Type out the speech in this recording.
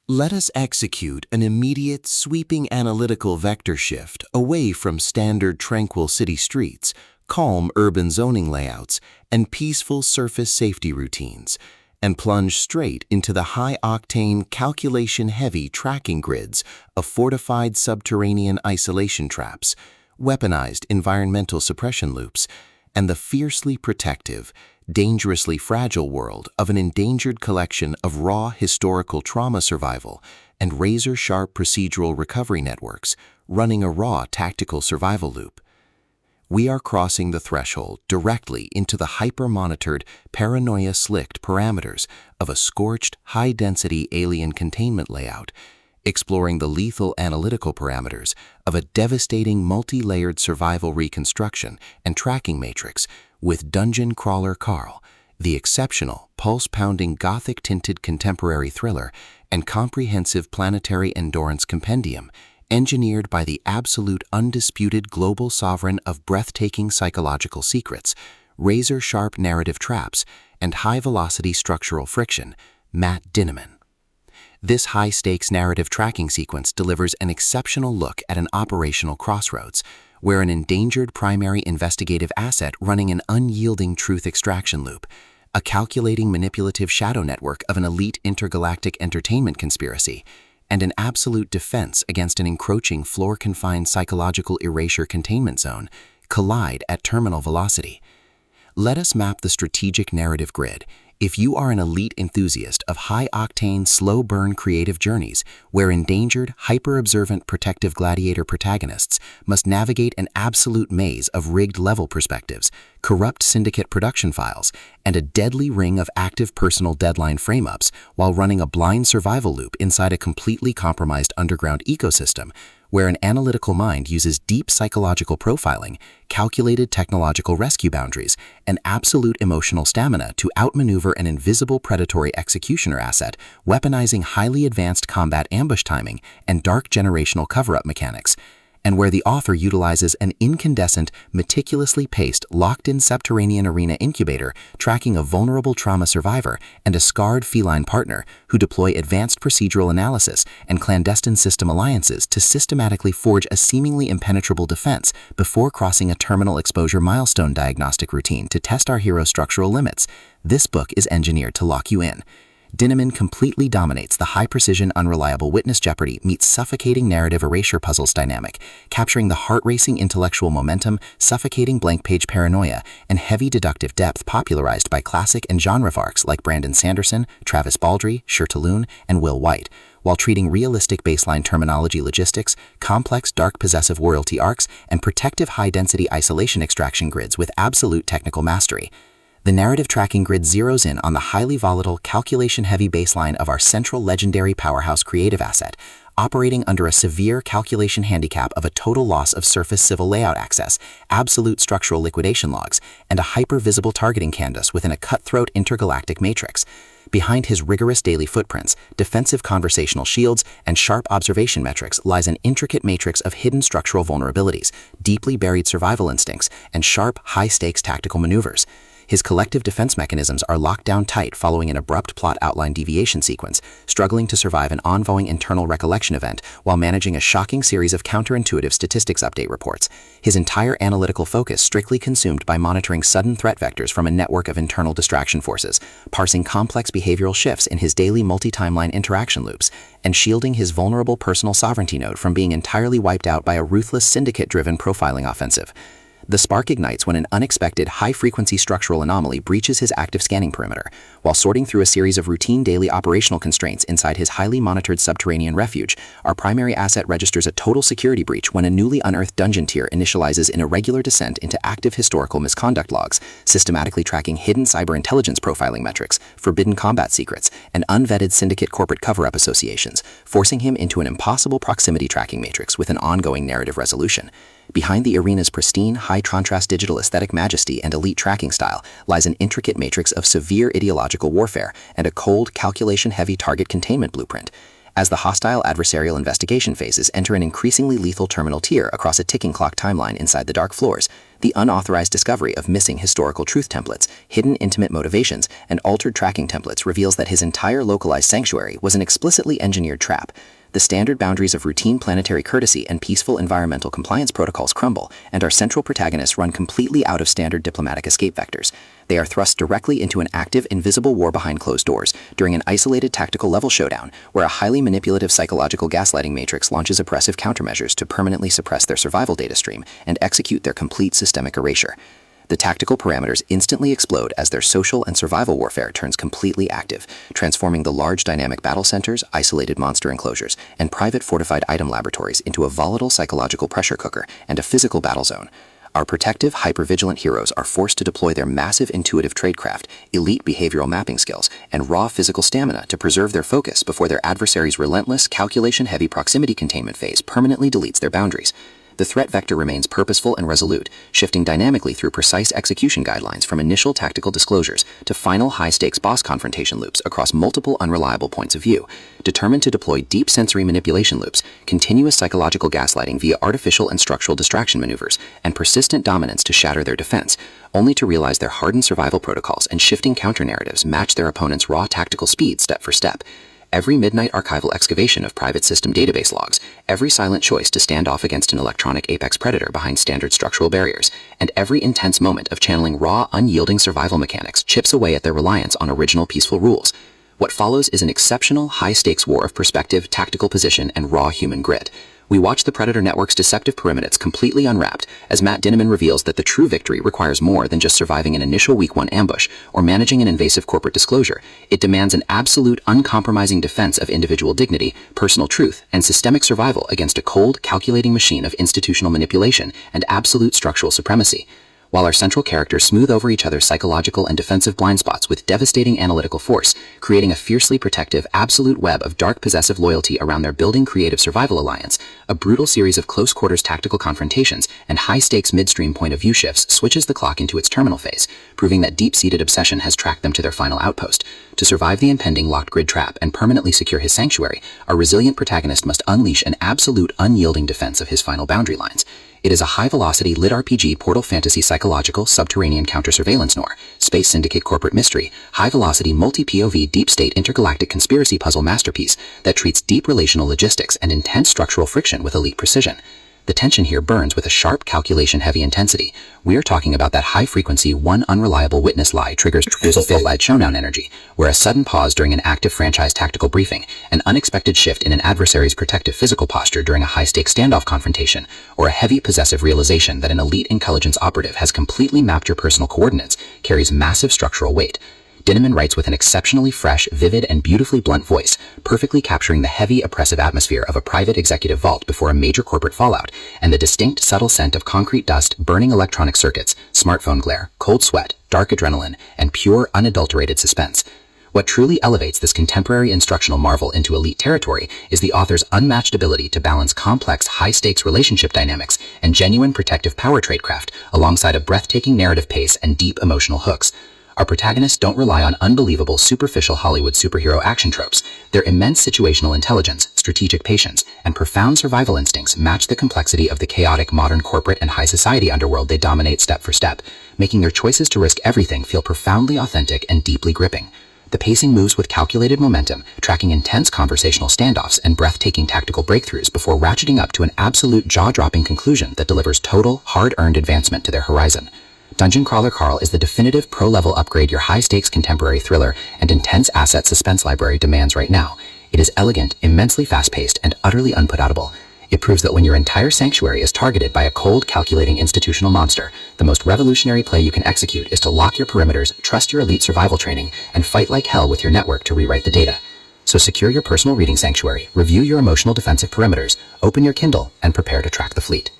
Let us execute an immediate, sweeping analytical vector shift away from standard tranquil city streets, calm urban zoning layouts, and peaceful surface safety routines, and plunge straight into the high-octane, calculation-heavy tracking grids of fortified subterranean isolation traps, weaponized environmental suppression loops, and the fiercely protective, dangerously fragile world of an endangered collection of raw historical trauma survival and razor-sharp procedural recovery networks running a raw tactical survival loop. We are crossing the threshold directly into the hyper-monitored, paranoia-slicked parameters of a scorched, high-density alien containment layout, exploring the lethal analytical parameters of a devastating multi-layered survival reconstruction and tracking matrix with Dungeon Crawler Carl, the exceptional, pulse-pounding Gothic-tinted contemporary thriller and comprehensive planetary endurance compendium engineered by the absolute undisputed global sovereign of breathtaking psychological secrets, razor-sharp narrative traps, and high-velocity structural friction, Matt Dinniman. This high-stakes narrative tracking sequence delivers an exceptional look at an operational crossroads, where an endangered primary investigative asset running an unyielding truth extraction loop, a calculating manipulative shadow network of an elite intergalactic entertainment conspiracy, and an absolute defense against an encroaching floor-confined psychological erasure containment zone collide at terminal velocity. Let us map the strategic narrative grid. If you are an elite enthusiast of high-octane, slow-burn creative journeys where endangered, hyper-observant protective gladiator protagonists must navigate an absolute maze of rigged level perspectives, corrupt syndicate production files, and a deadly ring of active personal deadline frame-ups while running a blind survival loop inside a completely compromised underground ecosystem, where an analytical mind uses deep psychological profiling, calculated technological rescue boundaries, and absolute emotional stamina to outmaneuver an invisible predatory executioner asset, weaponizing highly advanced combat ambush timing and dark generational cover-up mechanics, and where the author utilizes an incandescent, meticulously paced, locked-in subterranean arena incubator tracking a vulnerable trauma survivor and a scarred feline partner who deploy advanced procedural analysis and clandestine system alliances to systematically forge a seemingly impenetrable defense before crossing a terminal exposure milestone diagnostic routine to test our hero's structural limits. This book is engineered to lock you in. Dinniman completely dominates the high-precision, unreliable witness jeopardy meets suffocating narrative erasure puzzles dynamic, capturing the heart-racing intellectual momentum, suffocating blank-page paranoia, and heavy deductive depth popularized by classic and genre arcs like Brandon Sanderson, Travis Baldree, Shirtaloon, and Will White, while treating realistic baseline terminology logistics, complex dark possessive royalty arcs, and protective high-density isolation extraction grids with absolute technical mastery. The narrative tracking grid zeroes in on the highly volatile, calculation-heavy baseline of our central legendary powerhouse creative asset, operating under a severe calculation handicap of a total loss of surface civil layout access, absolute structural liquidation logs, and a hyper-visible targeting canvas within a cutthroat intergalactic matrix. Behind his rigorous daily footprints, defensive conversational shields, and sharp observation metrics lies an intricate matrix of hidden structural vulnerabilities, deeply buried survival instincts, and sharp, high-stakes tactical maneuvers. His collective defense mechanisms are locked down tight following an abrupt plot outline deviation sequence, struggling to survive an ongoing internal recollection event while managing a shocking series of counterintuitive statistics update reports. His entire analytical focus strictly consumed by monitoring sudden threat vectors from a network of internal distraction forces, parsing complex behavioral shifts in his daily multi-timeline interaction loops, and shielding his vulnerable personal sovereignty node from being entirely wiped out by a ruthless syndicate-driven profiling offensive. The spark ignites when an unexpected high-frequency structural anomaly breaches his active scanning perimeter. While sorting through a series of routine daily operational constraints inside his highly monitored subterranean refuge, our primary asset registers a total security breach when a newly unearthed dungeon tier initializes in a regular descent into active historical misconduct logs, systematically tracking hidden cyber intelligence profiling metrics, forbidden combat secrets, and unvetted syndicate corporate cover-up associations, forcing him into an impossible proximity tracking matrix with an ongoing narrative resolution. Behind the arena's pristine, high-contrast digital aesthetic majesty and elite tracking style lies an intricate matrix of severe ideological warfare and a cold, calculation-heavy target containment blueprint. As the hostile adversarial investigation phases enter an increasingly lethal terminal tier across a ticking clock timeline inside the dark floors, The unauthorized discovery of missing historical truth templates, hidden intimate motivations, and altered tracking templates reveals that his entire localized sanctuary was an explicitly engineered trap. The standard boundaries of routine planetary courtesy and peaceful environmental compliance protocols crumble, and our central protagonists run completely out of standard diplomatic escape vectors. They are thrust directly into an active, invisible war behind closed doors during an isolated tactical level showdown where a highly manipulative psychological gaslighting matrix launches oppressive countermeasures to permanently suppress their survival data stream and execute their complete systemic erasure. The tactical parameters instantly explode as their social and survival warfare turns completely active, transforming the large dynamic battle centers, isolated monster enclosures, and private fortified item laboratories into a volatile psychological pressure cooker and a physical battle zone. Our protective, hyper-vigilant heroes are forced to deploy their massive intuitive tradecraft, elite behavioral mapping skills, and raw physical stamina to preserve their focus before their adversary's relentless, calculation-heavy proximity containment phase permanently deletes their boundaries. The threat vector remains purposeful and resolute, shifting dynamically through precise execution guidelines from initial tactical disclosures to final high-stakes boss confrontation loops across multiple unreliable points of view. Determined to deploy deep sensory manipulation loops, continuous psychological gaslighting via artificial and structural distraction maneuvers, and persistent dominance to shatter their defense, only to realize their hardened survival protocols and shifting counter-narratives match their opponent's raw tactical speed step for step. Every midnight archival excavation of private system database logs, every silent choice to stand off against an electronic apex predator behind standard structural barriers, and every intense moment of channeling raw, unyielding survival mechanics chips away at their reliance on original peaceful rules. What follows is an exceptional, high-stakes war of perspective, tactical position, and raw human grit. We watch the Predator Network's deceptive perimeters completely unwrapped as Matt Dinneman reveals that the true victory requires more than just surviving an initial Week 1 ambush or managing an invasive corporate disclosure. It demands an absolute, uncompromising defense of individual dignity, personal truth, and systemic survival against a cold, calculating machine of institutional manipulation and absolute structural supremacy. While our central characters smooth over each other's psychological and defensive blind spots with devastating analytical force, creating a fiercely protective, absolute web of dark possessive loyalty around their building creative survival alliance, a brutal series of close-quarters tactical confrontations and high-stakes midstream point-of-view shifts switches the clock into its terminal phase, proving that deep-seated obsession has tracked them to their final outpost. To survive the impending locked grid trap and permanently secure his sanctuary, our resilient protagonist must unleash an absolute, unyielding defense of his final boundary lines. It is a high-velocity lit RPG portal fantasy psychological subterranean counter-surveillance noir, space syndicate corporate mystery, high-velocity multi-POV deep-state intergalactic conspiracy puzzle masterpiece that treats deep relational logistics and intense structural friction with elite precision. The tension here burns with a sharp calculation-heavy intensity. We're talking about that high-frequency, one unreliable witness lie triggers drizzle-filled showdown energy, where a sudden pause during an active franchise tactical briefing, an unexpected shift in an adversary's protective physical posture during a high-stakes standoff confrontation, or a heavy possessive realization that an elite intelligence operative has completely mapped your personal coordinates carries massive structural weight. Dinneman writes with an exceptionally fresh, vivid, and beautifully blunt voice, perfectly capturing the heavy, oppressive atmosphere of a private executive vault before a major corporate fallout, and the distinct, subtle scent of concrete dust, burning electronic circuits, smartphone glare, cold sweat, dark adrenaline, and pure, unadulterated suspense. What truly elevates this contemporary instructional marvel into elite territory is the author's unmatched ability to balance complex, high-stakes relationship dynamics and genuine protective power tradecraft alongside a breathtaking narrative pace and deep emotional hooks. Our protagonists don't rely on unbelievable, superficial Hollywood superhero action tropes. Their immense situational intelligence, strategic patience, and profound survival instincts match the complexity of the chaotic modern corporate and high society underworld they dominate step for step, making their choices to risk everything feel profoundly authentic and deeply gripping. The pacing moves with calculated momentum, tracking intense conversational standoffs and breathtaking tactical breakthroughs before ratcheting up to an absolute jaw-dropping conclusion that delivers total, hard-earned advancement to their horizon. Dungeon Crawler Carl is the definitive pro-level upgrade your high-stakes contemporary thriller and intense asset suspense library demands right now. It is elegant, immensely fast-paced, and utterly unputdownable. It proves that when your entire sanctuary is targeted by a cold, calculating institutional monster, the most revolutionary play you can execute is to lock your perimeters, trust your elite survival training, and fight like hell with your network to rewrite the data. So secure your personal reading sanctuary, review your emotional defensive perimeters, open your Kindle, and prepare to track the fleet.